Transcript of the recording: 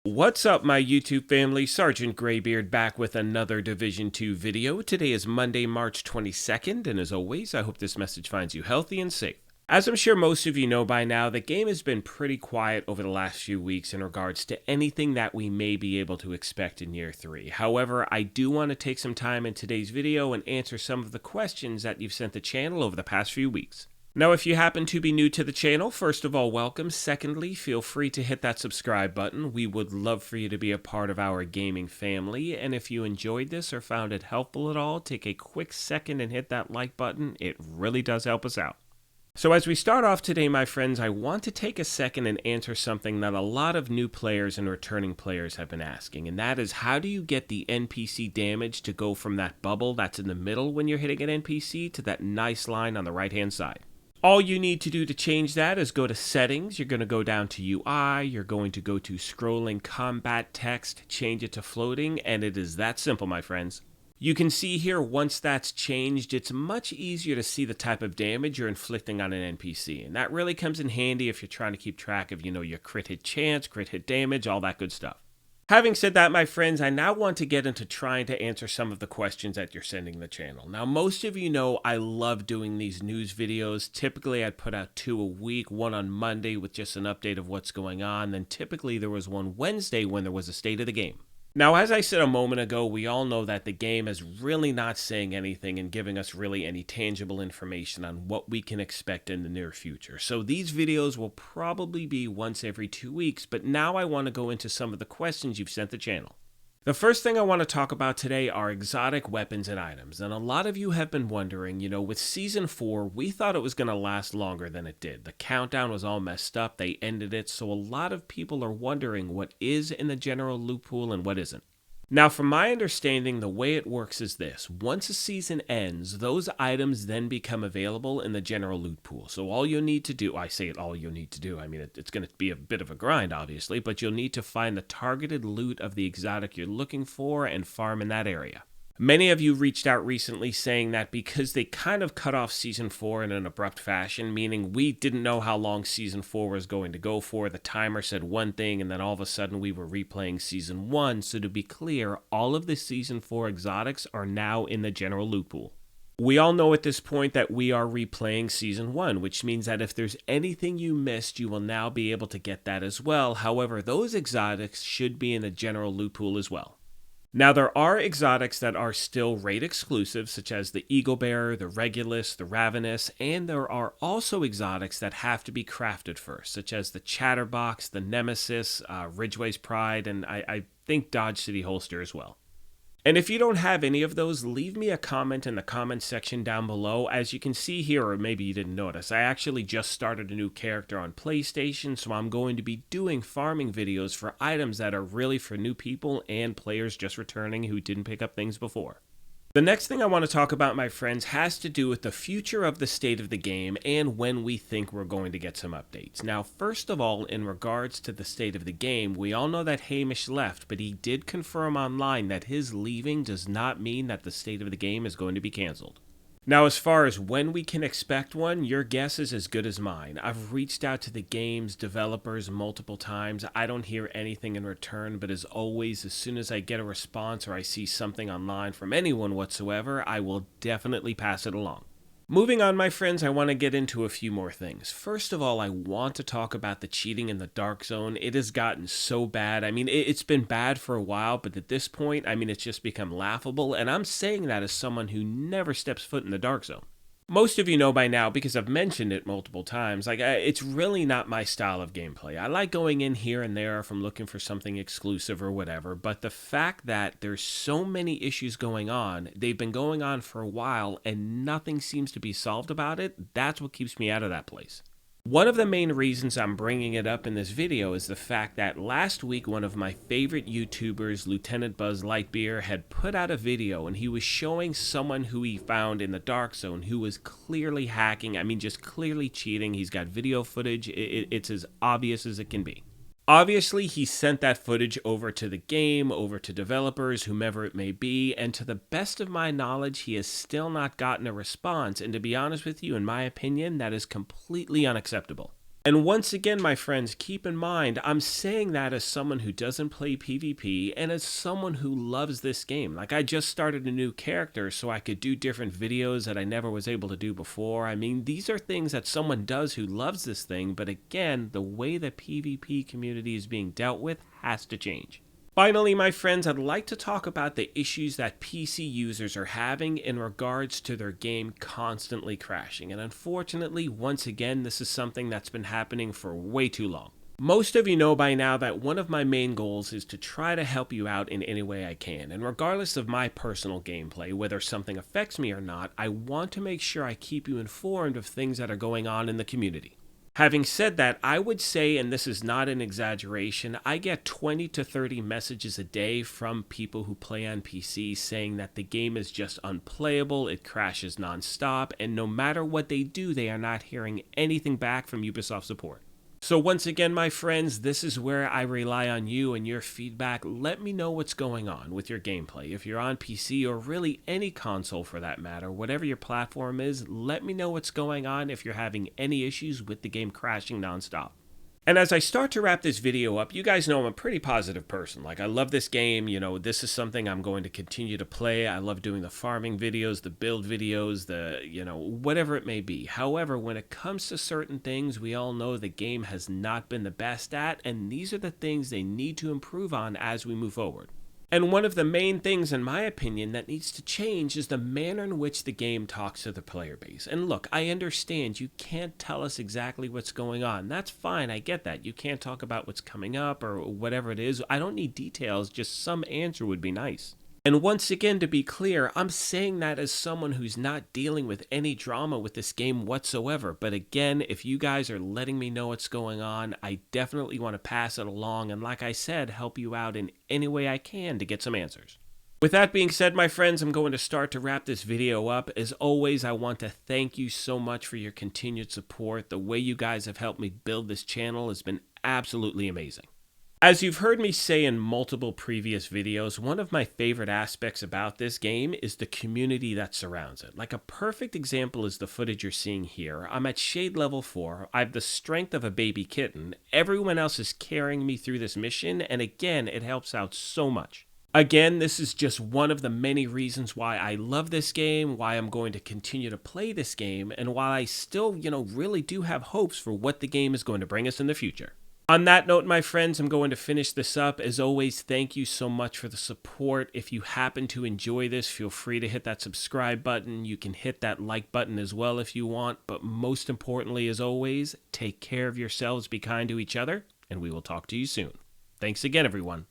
What's up, my YouTube family? Sergeant Graybeard back with another Division 2 video. Today is Monday, March 22nd, and as always, I hope this message finds you healthy and safe. As I'm sure most of you know by now, the game has been pretty quiet over the last few weeks in regards to anything that we may be able to expect in Year 3. However, I do want to take some time in today's video and answer some of the questions that you've sent the channel over the past few weeks. Now, if you happen to be new to the channel, first of all, welcome. Secondly, feel free to hit that subscribe button. We would love for you to be a part of our gaming family. And if you enjoyed this or found it helpful at all, take a quick second and hit that like button. It really does help us out. So as we start off today, my friends, I want to take a second and answer something that a lot of new players and returning players have been asking, and that is, how do you get the NPC damage to go from that bubble that's in the middle when you're hitting an NPC to that nice line on the right-hand side? All you need to do to change that is go to Settings, you're going to go down to UI, you're going to go to Scrolling Combat Text, change it to Floating, and it is that simple, my friends. You can see here, once that's changed, it's much easier to see the type of damage you're inflicting on an NPC, and that really comes in handy if you're trying to keep track of, your crit hit chance, crit hit damage, all that good stuff. Having said that, my friends, I now want to get into trying to answer some of the questions that you're sending the channel. Now, most of you know I love doing these news videos. Typically, I'd put out 2 a week, one on Monday with just an update of what's going on. Then typically there was one Wednesday when there was a state of the game. Now, as I said a moment ago, we all know that the game is really not saying anything and giving us really any tangible information on what we can expect in the near future. So these videos will probably be once every 2 weeks, but now I want to go into some of the questions you've sent the channel. The first thing I want to talk about today are exotic weapons and items. And a lot of you have been wondering, with Season 4, we thought it was going to last longer than it did. The countdown was all messed up, they ended it, so a lot of people are wondering what is in the general loot pool and what isn't. Now, from my understanding, the way it works is this. Once a season ends, those items then become available in the general loot pool. So all you'll need to do, I say all you'll need to do, I mean, it's going to be a bit of a grind, obviously, but you'll need to find the targeted loot of the exotic you're looking for and farm in that area. Many of you reached out recently saying that because they kind of cut off Season 4 in an abrupt fashion, meaning we didn't know how long Season 4 was going to go for, the timer said one thing, and then all of a sudden we were replaying Season 1, so to be clear, all of the Season 4 exotics are now in the general loot pool. We all know at this point that we are replaying Season 1, which means that if there's anything you missed, you will now be able to get that as well. However, those exotics should be in the general loot pool as well. Now, there are exotics that are still raid exclusive, such as the Eagle Bearer, the Regulus, the Ravenous, and there are also exotics that have to be crafted first, such as the Chatterbox, the Nemesis, Ridgeway's Pride, and I think Dodge City Holster as well. And if you don't have any of those, leave me a comment in the comment section down below. As you can see here, or maybe you didn't notice, I actually just started a new character on PlayStation, so I'm going to be doing farming videos for items that are really for new people and players just returning who didn't pick up things before. The next thing I want to talk about, my friends, has to do with the future of the state of the game and when we think we're going to get some updates. Now, first of all, in regards to the state of the game, we all know that Hamish left, but he did confirm online that his leaving does not mean that the state of the game is going to be canceled. Now, as far as when we can expect one, your guess is as good as mine. I've reached out to the game's developers multiple times. I don't hear anything in return, but as always, as soon as I get a response or I see something online from anyone whatsoever, I will definitely pass it along. Moving on, my friends, I want to get into a few more things. First of all, I want to talk about the cheating in the Dark Zone. It has gotten so bad. I mean, it's been bad for a while, but at this point, it's just become laughable, and I'm saying that as someone who never steps foot in the Dark Zone. Most of you know by now, because I've mentioned it multiple times, it's really not my style of gameplay. I like going in here and there if I'm looking for something exclusive or whatever, but the fact that there's so many issues going on, they've been going on for a while, and nothing seems to be solved about it, that's what keeps me out of that place. One of the main reasons I'm bringing it up in this video is the fact that last week one of my favorite YouTubers, LtBuzzLiteBeer, had put out a video and he was showing someone who he found in the Dark Zone who was clearly hacking, just clearly cheating. He's got video footage, it's as obvious as it can be. Obviously, he sent that footage over to the game, over to developers, whomever it may be, and to the best of my knowledge, he has still not gotten a response, and to be honest with you, in my opinion, that is completely unacceptable. And once again, my friends, keep in mind, I'm saying that as someone who doesn't play PvP and as someone who loves this game. Like, I just started a new character so I could do different videos that I never was able to do before. I mean, these are things that someone does who loves this thing, but again, the way the PvP community is being dealt with has to change. Finally, my friends, I'd like to talk about the issues that PC users are having in regards to their game constantly crashing. And unfortunately, once again, this is something that's been happening for way too long. Most of you know by now that one of my main goals is to try to help you out in any way I can. And regardless of my personal gameplay, whether something affects me or not, I want to make sure I keep you informed of things that are going on in the community. Having said that, I would say, and this is not an exaggeration, I get 20 to 30 messages a day from people who play on PC saying that the game is just unplayable, it crashes nonstop, and no matter what they do, they are not hearing anything back from Ubisoft support. So once again, my friends, this is where I rely on you and your feedback. Let me know what's going on with your gameplay. If you're on PC or really any console for that matter, whatever your platform is, let me know what's going on if you're having any issues with the game crashing nonstop. And as I start to wrap this video up, you guys know I'm a pretty positive person. Like, I love this game. You know, this is something I'm going to continue to play. I love doing the farming videos, the build videos, whatever it may be. However, when it comes to certain things, we all know the game has not been the best at, and these are the things they need to improve on as we move forward. And one of the main things, in my opinion, that needs to change is the manner in which the game talks to the player base. And look, I understand you can't tell us exactly what's going on. That's fine, I get that. You can't talk about what's coming up or whatever it is. I don't need details, just some answer would be nice. And once again, to be clear, I'm saying that as someone who's not dealing with any drama with this game whatsoever. But again, if you guys are letting me know what's going on, I definitely want to pass it along and, like I said, help you out in any way I can to get some answers. With that being said, my friends, I'm going to start to wrap this video up. As always, I want to thank you so much for your continued support. The way you guys have helped me build this channel has been absolutely amazing. As you've heard me say in multiple previous videos, one of my favorite aspects about this game is the community that surrounds it. Like, a perfect example is the footage you're seeing here. I'm at shade level 4, I have the strength of a baby kitten, everyone else is carrying me through this mission, and again, it helps out so much. Again, this is just one of the many reasons why I love this game, why I'm going to continue to play this game, and why I still, really do have hopes for what the game is going to bring us in the future. On that note, my friends, I'm going to finish this up. As always, thank you so much for the support. If you happen to enjoy this, feel free to hit that subscribe button. You can hit that like button as well if you want. But most importantly, as always, take care of yourselves, be kind to each other, and we will talk to you soon. Thanks again, everyone.